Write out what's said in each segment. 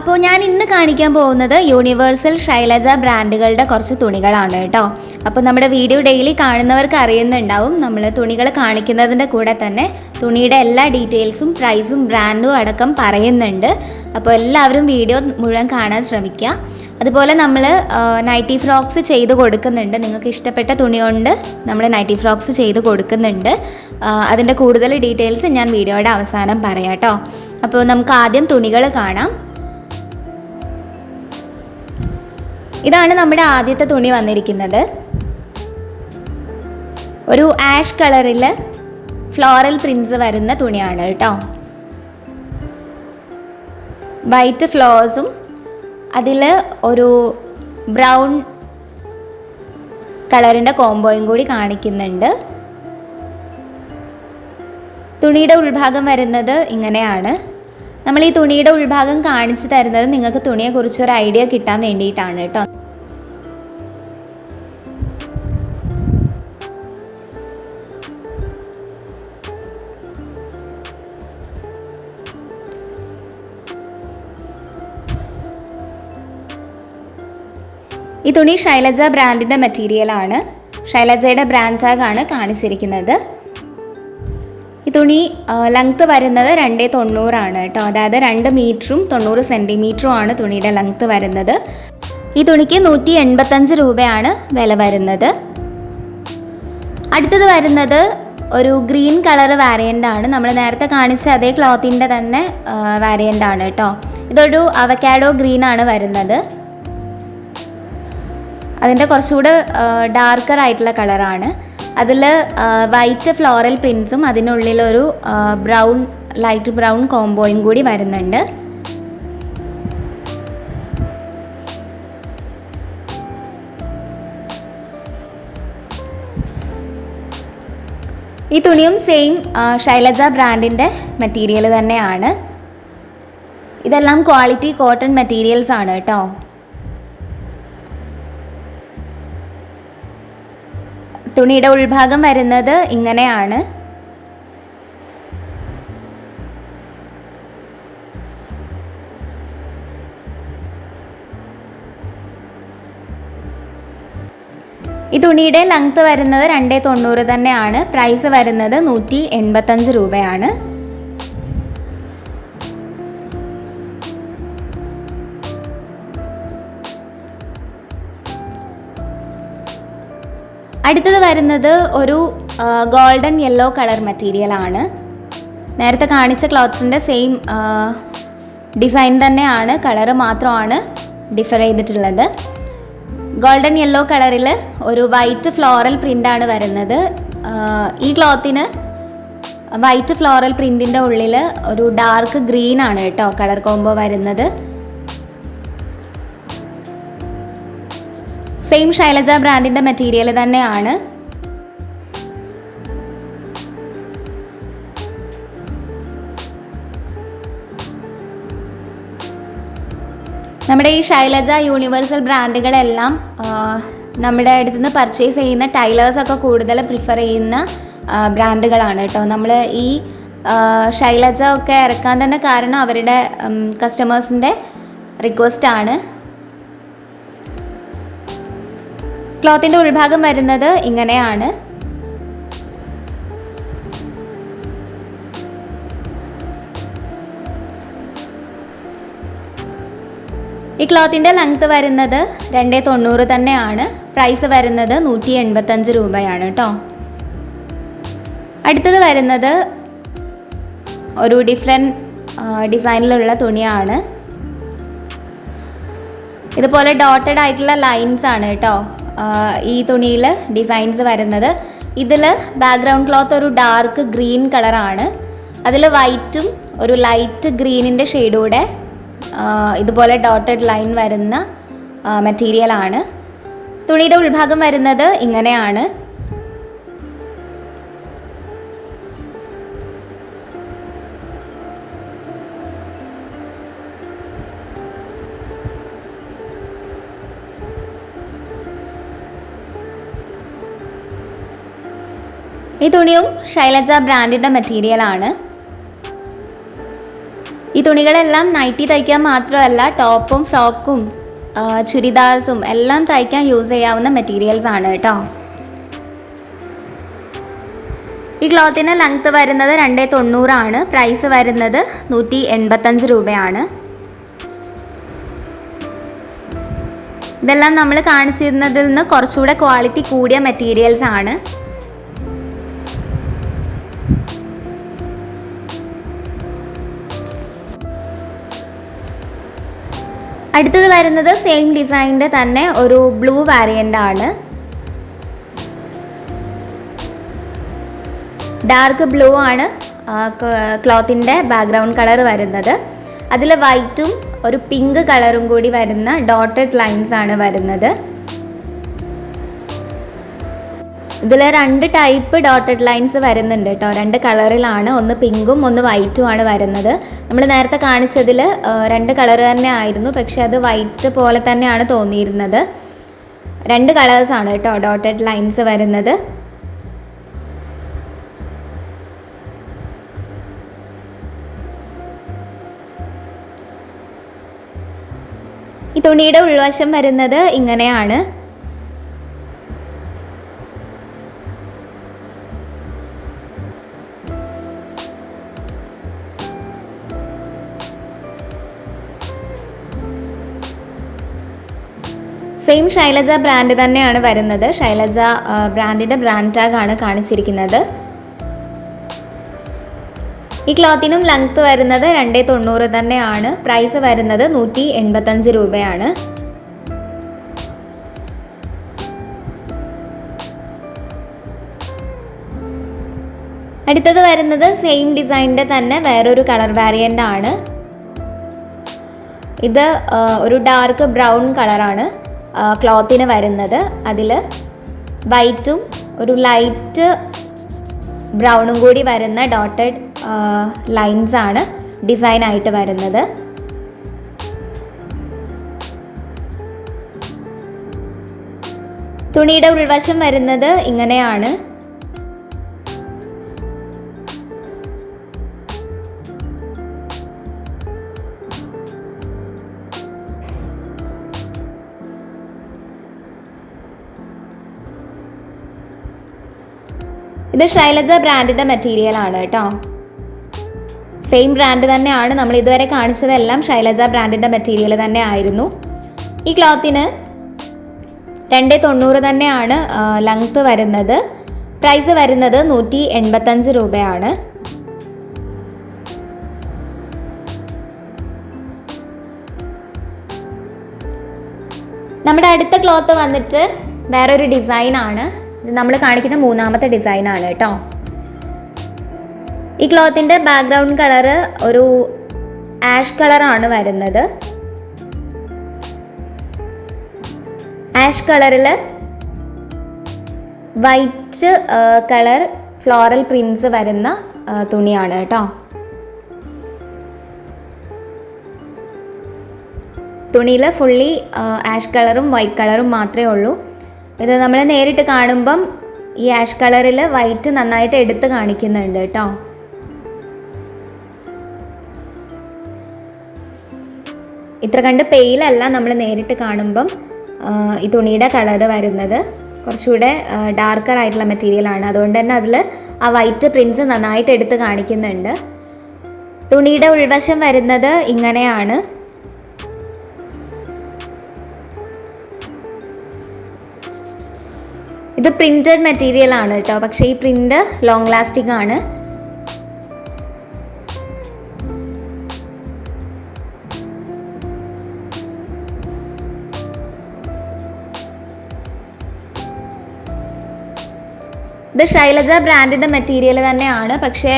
അപ്പോൾ ഞാൻ ഇന്ന് കാണിക്കാൻ പോകുന്നത് യൂണിവേഴ്സൽ ശൈലജ ബ്രാൻഡുകളുടെ കുറച്ച് തുണികളാണ് കേട്ടോ. അപ്പോൾ നമ്മുടെ വീഡിയോ ഡെയിലി കാണുന്നവർക്ക് അറിയുന്നുണ്ടാവും, നമ്മൾ തുണികൾ കാണിക്കുന്നതിൻ്റെ കൂടെ തന്നെ തുണിയുടെ എല്ലാ ഡീറ്റെയിൽസും പ്രൈസും ബ്രാൻഡും അടക്കം പറയുന്നുണ്ട്. അപ്പോൾ എല്ലാവരും വീഡിയോ മുഴുവൻ കാണാൻ ശ്രമിക്കുക. അതുപോലെ നമ്മൾ നൈറ്റി ഫ്രോക്സ് ചെയ്ത് കൊടുക്കുന്നുണ്ട്. നിങ്ങൾക്ക് ഇഷ്ടപ്പെട്ട തുണി കൊണ്ട് നമ്മൾ നൈറ്റി ഫ്രോക്സ് ചെയ്ത് കൊടുക്കുന്നുണ്ട്. അതിൻ്റെ കൂടുതൽ ഡീറ്റെയിൽസ് ഞാൻ വീഡിയോയുടെ അവസാനം പറയാം കേട്ടോ. അപ്പോൾ നമുക്ക് ആദ്യം തുണികൾ കാണാം. ഇതാണ് നമ്മുടെ ആദ്യത്തെ തുണി വന്നിരിക്കുന്നത്. ഒരു ആഷ് കളറിൽ ഫ്ലോറൽ പ്രിൻസ് വരുന്ന തുണിയാണ് കേട്ടോ. വൈറ്റ് ഫ്ലോസും അതിൽ ഒരു ബ്രൗൺ കളറിൻ്റെ കോംബോയും കൂടി കാണിക്കുന്നുണ്ട്. തുണിയുടെ ഉൾഭാഗം വരുന്നത് ഇങ്ങനെയാണ്. നമ്മൾ ഈ തുണിയുടെ ഉൾഭാഗം കാണിച്ചു തരുന്നത് നിങ്ങൾക്ക് തുണിയെക്കുറിച്ച് ഒരു ഐഡിയ കിട്ടാൻ വേണ്ടിയിട്ടാണ് കേട്ടോ. ഈ തുണി ശൈലജ ബ്രാൻഡിൻ്റെ മെറ്റീരിയലാണ്. ശൈലജയുടെ ബ്രാൻഡ് ടാഗാണ് കാണിച്ചിരിക്കുന്നത്. ഈ തുണി ലെങ്ത്ത് വരുന്നത് 290 കേട്ടോ. അതായത് 2 മീറ്ററും 90 സെൻറ്റിമീറ്ററും ആണ് തുണിയുടെ ലെങ്ത്ത് വരുന്നത്. ഈ തുണിക്ക് 185 രൂപയാണ് വില വരുന്നത്. അടുത്തത് വരുന്നത് ഒരു ഗ്രീൻ കളർ വാരിയൻ്റ് ആണ്. നമ്മൾ നേരത്തെ കാണിച്ച അതേ ക്ലോത്തിൻ്റെ തന്നെ വാരിയൻ്റ് ആണ് കേട്ടോ. ഇതൊരു അവക്കാഡോ ഗ്രീൻ ആണ് വരുന്നത്. അതിൻ്റെ കുറച്ചുകൂടെ ഡാർക്കർ ആയിട്ടുള്ള കളറാണ്. അതിൽ വൈറ്റ് ഫ്ലോറൽ പ്രിൻസും അതിനുള്ളിലൊരു ബ്രൗൺ ലൈറ്റ് ബ്രൗൺ കോംബോയും കൂടി വരുന്നുണ്ട്. ഈ തുണിയും സെയിം ശൈലജ ബ്രാൻഡിൻ്റെ മെറ്റീരിയൽ തന്നെയാണ്. ഇതെല്ലാം ക്വാളിറ്റി കോട്ടൺ മെറ്റീരിയൽസ് ആണ് കേട്ടോ. തുണിയുടെ ഉൾഭാഗം വരുന്നത് ഇങ്ങനെയാണ്. ഈ തുണിയുടെ ലെങ്ത്ത് വരുന്നത് 290 തന്നെയാണ്. പ്രൈസ് വരുന്നത് 185 രൂപയാണ്. അടുത്തത് വരുന്നത് ഒരു ഗോൾഡൻ യെല്ലോ കളർ മെറ്റീരിയലാണ്. നേരത്തെ കാണിച്ച ക്ലോത്ത്സിൻ്റെ സെയിം ഡിസൈൻ തന്നെയാണ്, കളറ് മാത്രമാണ് ഡിഫർ ചെയ്തിട്ടുള്ളത്. ഗോൾഡൻ യെല്ലോ കളറിൽ ഒരു വൈറ്റ് ഫ്ലോറൽ പ്രിൻ്റാണ് വരുന്നത്. ഈ ക്ലോത്തിന് വൈറ്റ് ഫ്ലോറൽ പ്രിൻറ്റിൻ്റെ ഉള്ളിൽ ഒരു ഡാർക്ക് ഗ്രീൻ ആണ് കേട്ടോ കളർ കോംബോ വരുന്നത്. സെയിം ശൈലജ ബ്രാൻഡിൻ്റെ മെറ്റീരിയൽ തന്നെയാണ്. നമ്മുടെ ഈ ശൈലജ യൂണിവേഴ്സൽ ബ്രാൻഡുകളെല്ലാം നമ്മുടെ അടുത്ത് നിന്ന് പർച്ചേസ് ചെയ്യുന്ന ടൈലേഴ്സൊക്കെ കൂടുതൽ പ്രിഫർ ചെയ്യുന്ന ബ്രാൻഡുകളാണ് കേട്ടോ. നമ്മൾ ഈ ശൈലജ ഒക്കെ ഇറക്കാൻ തന്നെ കാരണം അവരുടെ കസ്റ്റമേഴ്സിൻ്റെ റിക്വസ്റ്റാണ്. ക്ലോത്തിൻ്റെ ഉൾഭാഗം വരുന്നത് ഇങ്ങനെയാണ്. ഈ ക്ലോത്തിൻ്റെ ലെങ്ത്ത് വരുന്നത് 290 തന്നെയാണ്. പ്രൈസ് വരുന്നത് 185 രൂപയാണ് കേട്ടോ. അടുത്തത് വരുന്നത് ഒരു ഡിഫറെൻറ്റ് ഡിസൈനിലുള്ള തുണിയാണ്. ഇതുപോലെ ഡോട്ടഡ് ആയിട്ടുള്ള ലൈൻസ് ആണ് കേട്ടോ ഈ തുണിയിൽ ഡിസൈൻസ് വരുന്നത്. ഇതിൽ ബാക്ക്ഗ്രൗണ്ട് ക്ലോത്ത് ഒരു ഡാർക്ക് ഗ്രീൻ കളറാണ്. അതിൽ വൈറ്റും ഒരു ലൈറ്റ് ഗ്രീനിൻ്റെ ഷെയ്ഡൂടെ ഇതുപോലെ ഡോട്ടഡ് ലൈൻ വരുന്ന മെറ്റീരിയലാണ്. തുണിയുടെ ഉൾഭാഗം വരുന്നത് ഇങ്ങനെയാണ്. ഈ തുണിയും ശൈലജ ബ്രാൻഡിൻ്റെ മെറ്റീരിയലാണ്. ഈ തുണികളെല്ലാം നൈറ്റി തയ്ക്കാൻ മാത്രമല്ല, ടോപ്പും ഫ്രോക്കും ചുരിദാർസും എല്ലാം തയ്ക്കാൻ യൂസ് ചെയ്യാവുന്ന മെറ്റീരിയൽസ് ആണ് കേട്ടോ. ഈ ക്ലോത്തിന് ലെങ്ത്ത് വരുന്നത് 290 ആണ്. പ്രൈസ് വരുന്നത് 185 രൂപയാണ്. ഇതെല്ലാം നമ്മൾ കാണിച്ചിരുന്നതിൽ നിന്ന് കുറച്ചുകൂടെ ക്വാളിറ്റി കൂടിയ മെറ്റീരിയൽസ് ആണ്. അടുത്തത് വരുന്നത് സെയിം ഡിസൈനിൻ്റെ തന്നെ ഒരു ബ്ലൂ വാരിയൻ്റ് ആണ്. ഡാർക്ക് ബ്ലൂ ആണ് ക്ലോത്തിൻ്റെ ബാക്ക്ഗ്രൗണ്ട് കളർ വരുന്നത്. അതിൽ വൈറ്റും ഒരു പിങ്ക് കളറും കൂടി വരുന്ന ഡോട്ടഡ് ലൈൻസ് ആണ് വരുന്നത്. ഇതിൽ 2 ടൈപ്പ് ഡോട്ടഡ് ലൈൻസ് വരുന്നുണ്ട് കേട്ടോ. 2 കളറിലാണ്, ഒന്ന് പിങ്കും ഒന്ന് വൈറ്റും ആണ് വരുന്നത്. നമ്മൾ നേരത്തെ കാണിച്ചതിൽ 2 കളർ തന്നെ ആയിരുന്നു, പക്ഷെ അത് വൈറ്റ് പോലെ തന്നെയാണ് തോന്നിയിരുന്നത്. 2 കളേഴ്സാണ് കേട്ടോ ഡോട്ടഡ് ലൈൻസ് വരുന്നത്. ഈ തുണിയുടെ ഉൾവശം വരുന്നത് ഇങ്ങനെയാണ്. സെയിം ശൈലജ ബ്രാൻഡ് തന്നെയാണ് വരുന്നത്. ശൈലജ ബ്രാൻഡിൻ്റെ ബ്രാൻഡ് ടാഗ് ആണ് കാണിച്ചിരിക്കുന്നത്. ഈ ക്ലോത്തിനും ലെങ്ത്ത് വരുന്നത് 290 തന്നെയാണ്. പ്രൈസ് വരുന്നത് 185 രൂപയാണ്. അടുത്തത് വരുന്നത് സെയിം ഡിസൈനിൻ്റെ തന്നെ വേറൊരു കളർ വാരിയൻ്റ് ആണ്. ഇത് ഒരു ഡാർക്ക് ബ്രൗൺ കളറാണ് ക്ലോത്തിന് വരുന്നത്. അതിൽ വൈറ്റും ഒരു ലൈറ്റ് ബ്രൗണും കൂടി വരുന്ന ഡോട്ടഡ് ലൈൻസ് ആണ് ഡിസൈനായിട്ട് വരുന്നത്. തുണിയുടെ ഉൾവശം വരുന്നത് ഇങ്ങനെയാണ്. ഇത് ശൈലജ ബ്രാൻഡിൻ്റെ മെറ്റീരിയൽ ആണ് കേട്ടോ. സെയിം ബ്രാൻഡ് തന്നെയാണ്. നമ്മൾ ഇതുവരെ കാണിച്ചതെല്ലാം ശൈലജ ബ്രാൻഡിൻ്റെ മെറ്റീരിയൽ തന്നെ ആയിരുന്നു. ഈ ക്ലോത്തിന് 290 തന്നെയാണ് ലെങ്ത്ത് വരുന്നത്. പ്രൈസ് വരുന്നത് 185 രൂപയാണ്. നമ്മുടെ അടുത്ത ക്ലോത്ത് വന്നിട്ട് വേറൊരു ഡിസൈനാണ്. ഇത് നമ്മൾ കാണിക്കുന്ന 3ാമത്തെ ഡിസൈനാണ് കേട്ടോ. ഈ ക്ലോത്തിൻ്റെ ബാക്ക്ഗ്രൗണ്ട് കളറ് ഒരു ആഷ് കളറാണ് വരുന്നത്. ആഷ് കളറിൽ വൈറ്റ് കളർ ഫ്ലോറൽ പ്രിൻസ് വരുന്ന തുണിയാണ് കേട്ടോ. തുണിയിൽ ഫുള്ളി ആഷ് കളറും വൈറ്റ് കളറും മാത്രമേ ഉള്ളൂ. ഇത് നമ്മൾ നേരിട്ട് കാണുമ്പം ഈ ആഷ് കളറിൽ വൈറ്റ് നന്നായിട്ട് എടുത്ത് കാണിക്കുന്നുണ്ട് കേട്ടോ. ഇത്ര കണ്ട് പെയിലല്ല നമ്മൾ നേരിട്ട് കാണുമ്പം ഈ തുണിയുടെ കളറ് വരുന്നത്. കുറച്ചുകൂടെ ഡാർക്കർ ആയിട്ടുള്ള മെറ്റീരിയലാണ്. അതുകൊണ്ട് തന്നെ അതിൽ ആ വൈറ്റ് പ്രിൻസ് നന്നായിട്ട് എടുത്ത് കാണിക്കുന്നുണ്ട്. തുണിയുടെ ഉൾവശം വരുന്നത് ഇങ്ങനെയാണ്. ഇത് പ്രിൻറ്റഡ് മെറ്റീരിയൽ ആണ് കേട്ടോ. പക്ഷേ ഈ പ്രിൻ്റ് ലോങ് ലാസ്റ്റിംഗ് ആണ്. ഇത് ശൈലജ ബ്രാൻഡിൻ്റെ മെറ്റീരിയൽ തന്നെയാണ്. പക്ഷേ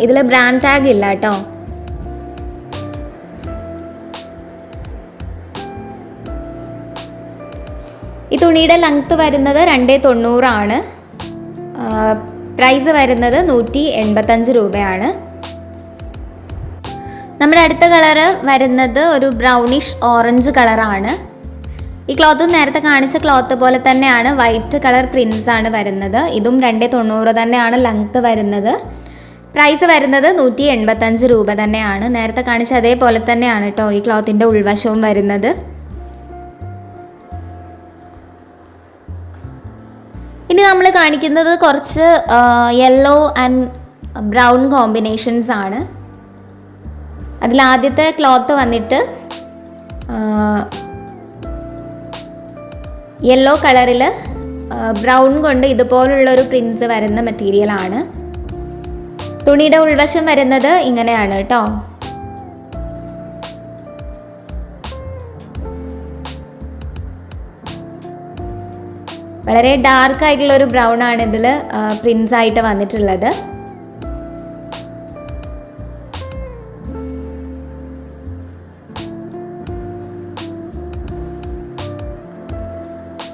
ഇതിൽ ബ്രാൻഡ് ടാഗ് ഇല്ല കേട്ടോ. ഈ തുണിയുടെ ലെങ്ത്ത് വരുന്നത് 290 ആണ്. പ്രൈസ് വരുന്നത് 185 രൂപയാണ്. നമ്മുടെ അടുത്ത കളറ് വരുന്നത് ഒരു ബ്രൗണിഷ് ഓറഞ്ച് കളറാണ്. ഈ ക്ലോത്തും നേരത്തെ കാണിച്ച ക്ലോത്ത് പോലെ തന്നെയാണ്. വൈറ്റ് കളർ പ്രിൻസ് ആണ് വരുന്നത്. ഇതും 290 തന്നെയാണ് ലെങ്ത്ത് വരുന്നത്. പ്രൈസ് വരുന്നത് 185 രൂപ തന്നെയാണ്. നേരത്തെ കാണിച്ച അതേപോലെ തന്നെയാണ് കേട്ടോ ഈ ക്ലോത്തിൻ്റെ ഉൾവശവും വരുന്നത്. ഇനി നമ്മൾ കാണിക്കുന്നത് കുറച്ച് യെല്ലോ ആൻഡ് ബ്രൗൺ കോമ്പിനേഷൻസ് ആണ്. അതിലാദ്യത്തെ ക്ലോത്ത് വന്നിട്ട് യെല്ലോ കളറിൽ ബ്രൗൺ കൊണ്ട് ഇതുപോലുള്ളൊരു പ്രിൻസ് വരുന്ന മെറ്റീരിയലാണ്. തുണിയുടെ ഉൾവശം വരുന്നത് ഇങ്ങനെയാണ് കേട്ടോ. വളരെ ഡാർക്ക് ആയിട്ടുള്ളൊരു ബ്രൗൺ ആണ് ഇതിൽ പ്രിൻസ് ആയിട്ട് വന്നിട്ടുള്ളത്.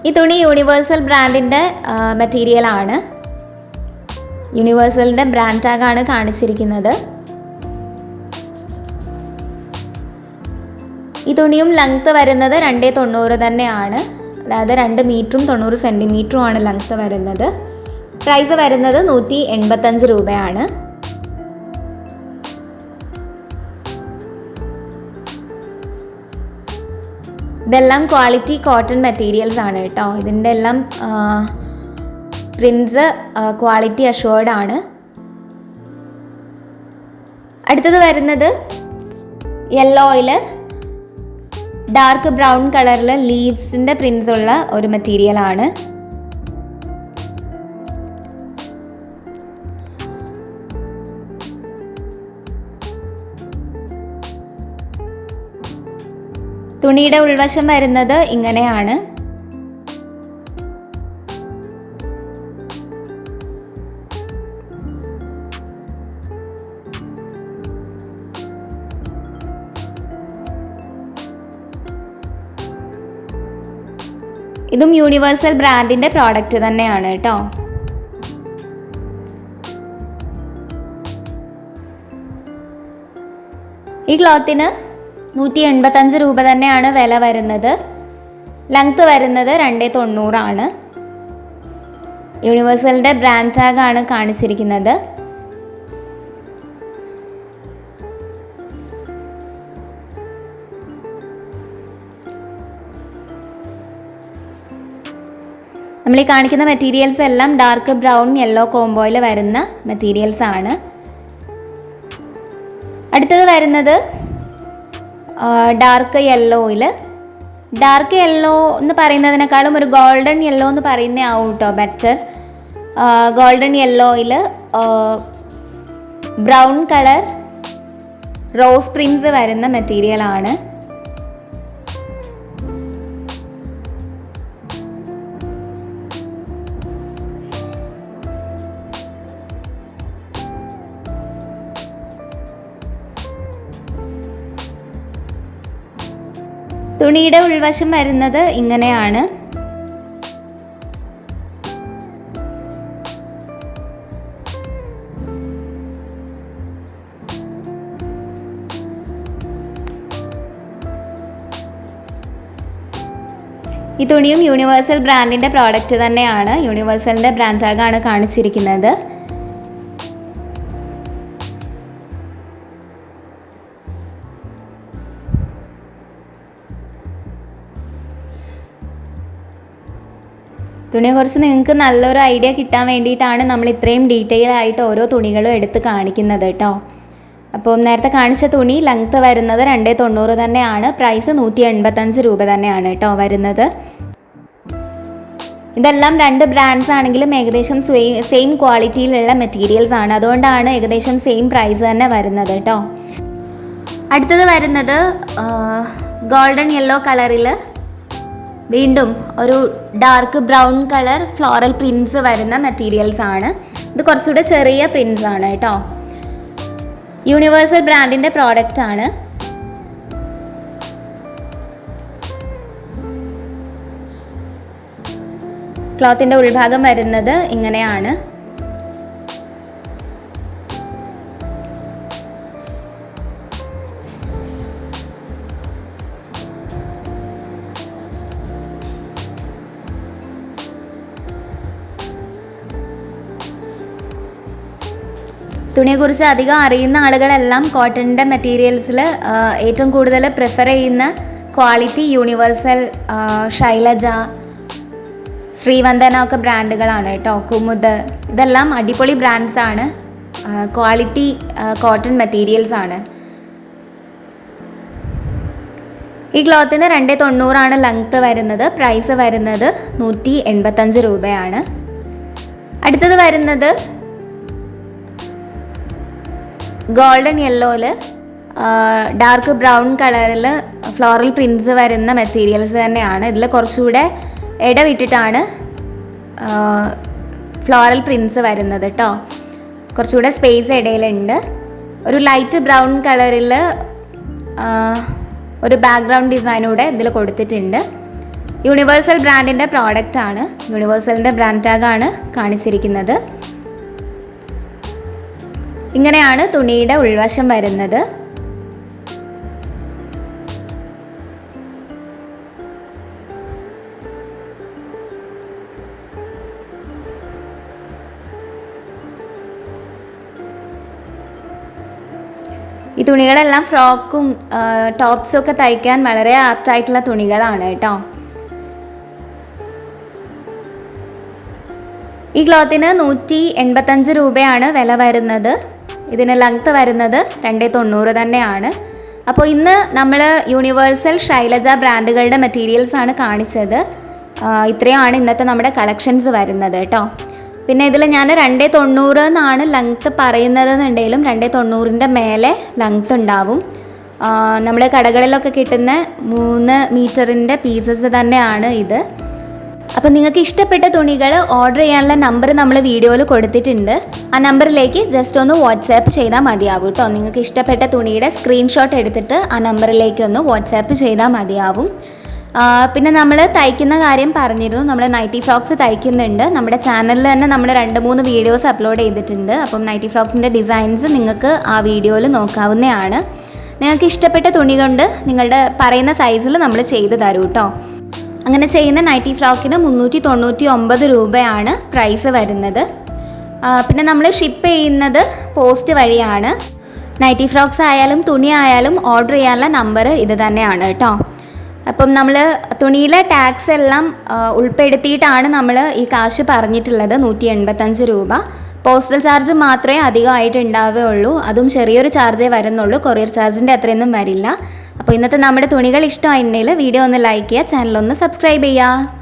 ഈ തുണി യൂണിവേഴ്സൽ ബ്രാൻഡിൻ്റെ മെറ്റീരിയലാണ്. യൂണിവേഴ്സലിൻ്റെ ബ്രാൻഡ് ടാഗാണ് കാണിച്ചിരിക്കുന്നത്. ഈ തുണിയും ലെങ്ത്ത് വരുന്നത് 290 തന്നെയാണ്. അതായത് 2 മീറ്ററും 90 സെൻറ്റിമീറ്ററും ആണ് ലെങ്ത്ത് വരുന്നത്. പ്രൈസ് വരുന്നത് 185 രൂപയാണ്. ഇതെല്ലാം ക്വാളിറ്റി കോട്ടൺ മെറ്റീരിയൽസ് ആണ് കേട്ടോ. ഇതിൻ്റെ എല്ലാം പ്രിൻസ് ക്വാളിറ്റി അഷ്വേർഡ് ആണ്. അടുത്തത് വരുന്നത് യെല്ലോയിൽ ഡാർക്ക് ബ്രൗൺ കളറിൽ ലീവ്സിൻ്റെ പ്രിൻസ് ഉള്ള ഒരു മെറ്റീരിയലാണ്. തുണിയുടെ ഉൾവശം വരുന്നത് ഇങ്ങനെയാണ്. ഇതും യൂണിവേഴ്സൽ ബ്രാൻഡിൻ്റെ പ്രോഡക്റ്റ് തന്നെയാണ് കേട്ടോ. ഈ ക്ലോത്തിന് 185 രൂപ തന്നെയാണ് വില വരുന്നത്. ലെങ്ത്ത് വരുന്നത് 290 ആണ്. യൂണിവേഴ്സലിൻ്റെ ബ്രാൻഡ് ടാഗാണ് കാണിച്ചിരിക്കുന്നത്. നമ്മൾ ഈ കാണിക്കുന്ന മെറ്റീരിയൽസ് എല്ലാം ഡാർക്ക് ബ്രൗൺ യെല്ലോ കോംബോയിൽ വരുന്ന മെറ്റീരിയൽസ് ആണ്. അടുത്തത് വരുന്നത് ഡാർക്ക് യെല്ലോയിൽ. ഡാർക്ക് യെല്ലോ എന്ന് പറയുന്നതിനേക്കാളും ഒരു ഗോൾഡൻ യെല്ലോ എന്ന് പറയുന്ന ആവും കേട്ടോ ബെറ്റർ. ഗോൾഡൻ യെല്ലോയിൽ ബ്രൗൺ കളർ റോസ് പ്രിൻസ് വരുന്ന മെറ്റീരിയലാണ്. തുണിയുടെ ഉൾവശം വരുന്നത് ഇങ്ങനെയാണ്. ഈ തുണിയും യൂണിവേഴ്സൽ ബ്രാൻഡിൻ്റെ പ്രോഡക്റ്റ് തന്നെയാണ്. യൂണിവേഴ്സലിൻ്റെ ബ്രാൻഡ് ടാഗാണ് കാണിച്ചിരിക്കുന്നത്. തുണിയെക്കുറിച്ച് നിങ്ങൾക്ക് നല്ലൊരു ഐഡിയ കിട്ടാൻ വേണ്ടിയിട്ടാണ് നമ്മൾ ഇത്രയും ഡീറ്റെയിൽ ആയിട്ട് ഓരോ തുണികളും എടുത്ത് കാണിക്കുന്നത് കേട്ടോ. അപ്പോൾ നേരത്തെ കാണിച്ച തുണി ലെങ്ത്ത് വരുന്നത് 290 തന്നെയാണ്. പ്രൈസ് 185 രൂപ തന്നെയാണ് കേട്ടോ വരുന്നത്. ഇതെല്ലാം 2 ബ്രാൻഡ്സ് ആണെങ്കിലും ഏകദേശം സെയിം ക്വാളിറ്റിയിലുള്ള മെറ്റീരിയൽസ് ആണ്. അതുകൊണ്ടാണ് ഏകദേശം സെയിം പ്രൈസ് തന്നെ വരുന്നത് കേട്ടോ. അടുത്തത് വരുന്നത് ഗോൾഡൻ യെല്ലോ കളറിൽ വീണ്ടും ഒരു dark brown colour floral Prince വരുന്ന മെറ്റീരിയൽസ് ആണ്. ഇത് കുറച്ചുകൂടെ ചെറിയ പ്രിൻസ് ആണ് കേട്ടോ. യൂണിവേഴ്സൽ ബ്രാൻഡിൻ്റെ പ്രോഡക്റ്റ് ആണ്. ക്ലോത്തിൻ്റെ ഉൾഭാഗം വരുന്നത് ഇങ്ങനെയാണ്. തുണിയെക്കുറിച്ച് അധികം അറിയുന്ന ആളുകളെല്ലാം കോട്ടൻ്റെ മെറ്റീരിയൽസിൽ ഏറ്റവും കൂടുതൽ പ്രിഫർ ചെയ്യുന്ന ക്വാളിറ്റി യൂണിവേഴ്സൽ, ശൈലജ, ശ്രീവന്ദന ഒക്കെ ബ്രാൻഡുകളാണ് കേട്ടോ. കുമുദ്, ഇതെല്ലാം അടിപൊളി ബ്രാൻഡ്സാണ്, ക്വാളിറ്റി കോട്ടൺ മെറ്റീരിയൽസ് ആണ്. ഈ ക്ലോത്തിന് 290 ലെങ്ത്ത് വരുന്നത്. പ്രൈസ് വരുന്നത് 185 രൂപയാണ്. അടുത്തത് വരുന്നത് ഗോൾഡൻ യെല്ലോയിൽ ഡാർക്ക് ബ്രൗൺ കളറിൽ ഫ്ലോറൽ പ്രിൻറ്റ്സ് വരുന്ന മെറ്റീരിയൽസ് തന്നെയാണ്. ഇതിൽ കുറച്ചുകൂടെ ഇടവിട്ടിട്ടാണ് ഫ്ലോറൽ പ്രിൻറ്റ്സ് വരുന്നത് കേട്ടോ. കുറച്ചുകൂടെ സ്പേസ് ഇടയിലുണ്ട്. ഒരു ലൈറ്റ് ബ്രൗൺ കളറിൽ ഒരു ബാക്ക്ഗ്രൗണ്ട് ഡിസൈനൂടെ ഇതിൽ കൊടുത്തിട്ടുണ്ട്. യൂണിവേഴ്സൽ ബ്രാൻഡിൻ്റെ പ്രോഡക്റ്റാണ്. യൂണിവേഴ്സലിൻ്റെ ബ്രാൻഡ് ടാഗാണ് കാണിച്ചിരിക്കുന്നത്. ഇങ്ങനെയാണ് തുണിയുടെ ഉൾവശം വരുന്നത്. ഈ തുണികളെല്ലാം ഫ്രോക്കും ടോപ്സും ഒക്കെ തയ്ക്കാൻ വളരെ ആപ്റ്റായിട്ടുള്ള തുണികളാണ് കേട്ടോ. ഈ ക്ലോത്തിന് 185 രൂപയാണ് വില വരുന്നത്. ഇതിന് ലെങ്ത്ത് വരുന്നത് 290 തന്നെയാണ്. അപ്പോൾ ഇന്ന് നമ്മൾ യൂണിവേഴ്സൽ, ശൈലജ ബ്രാൻഡുകളുടെ മെറ്റീരിയൽസാണ് കാണിച്ചത്. ഇത്രയാണ് ഇന്നത്തെ നമ്മുടെ കളക്ഷൻസ് വരുന്നത് കേട്ടോ. പിന്നെ ഇതിൽ ഞാൻ 290 എന്നാണ് ലെങ്ത്ത് പറയുന്നതെന്നുണ്ടെങ്കിലും 290 മേലെ ലെങ്ത്ത് ഉണ്ടാവും. നമ്മുടെ കടകളിലൊക്കെ കിട്ടുന്ന 3 മീറ്ററിൻ്റെ പീസസ് തന്നെയാണ് ഇത്. അപ്പോൾ നിങ്ങൾക്ക് ഇഷ്ടപ്പെട്ട തുണികൾ ഓർഡർ ചെയ്യാനുള്ള നമ്പർ നമ്മൾ വീഡിയോയിൽ കൊടുത്തിട്ടുണ്ട്. ആ നമ്പറിലേക്ക് ജസ്റ്റ് ഒന്ന് വാട്സാപ്പ് ചെയ്താൽ മതിയാവും കേട്ടോ. നിങ്ങൾക്ക് ഇഷ്ടപ്പെട്ട തുണിയുടെ സ്ക്രീൻഷോട്ട് എടുത്തിട്ട് ആ നമ്പറിലേക്ക് ഒന്ന് വാട്സാപ്പ് ചെയ്താൽ മതിയാവും. പിന്നെ നമ്മൾ തയ്ക്കുന്ന കാര്യം പറഞ്ഞിരുന്നു. നമ്മൾ നൈറ്റി ഫ്രോക്സ് തയ്ക്കുന്നുണ്ട്. നമ്മുടെ ചാനലിൽ തന്നെ നമ്മൾ 2-3 വീഡിയോസ് അപ്ലോഡ് ചെയ്തിട്ടുണ്ട്. അപ്പം നൈറ്റി ഫ്രോക്സിൻ്റെ ഡിസൈൻസ് നിങ്ങൾക്ക് ആ വീഡിയോയിൽ നോക്കാവുന്നതാണ്. നിങ്ങൾക്ക് ഇഷ്ടപ്പെട്ട തുണി കൊണ്ട് നിങ്ങളുടെ പറയുന്ന സൈസിൽ നമ്മൾ ചെയ്ത് തരും കേട്ടോ. അങ്ങനെ ചെയ്യുന്ന നൈറ്റി ഫ്രോക്കിന് 399 രൂപയാണ് പ്രൈസ് വരുന്നത്. പിന്നെ നമ്മൾ ഷിപ്പ് ചെയ്യുന്നത് പോസ്റ്റ് വഴിയാണ്. നൈറ്റി ഫ്രോക്സ് ആയാലും തുണി ആയാലും ഓർഡർ ചെയ്യാനുള്ള നമ്പർ ഇത് തന്നെയാണ് കേട്ടോ. അപ്പം നമ്മൾ തുണിയിലെ ടാക്സ് എല്ലാം ഉൾപ്പെടുത്തിയിട്ടാണ് നമ്മൾ ഈ കാശ് പറഞ്ഞിട്ടുള്ളത്, 185 രൂപ. പോസ്റ്റൽ ചാർജ് മാത്രമേ അധികമായിട്ട് ഉണ്ടാവുകയുള്ളൂ. അതും ചെറിയൊരു ചാർജേ വരുന്നുള്ളൂ, കൊറിയർ ചാർജിൻ്റെ അത്രയൊന്നും വരില്ല. അപ്പോൾ ഇന്നത്തെ നമ്മുടെ തുണികൾ ഇഷ്ടമായിട്ടുണ്ടെങ്കിൽ വീഡിയോ ഒന്ന് ലൈക്ക് ചെയ്യുക, ചാനലൊന്ന് സബ്സ്ക്രൈബ് ചെയ്യുക.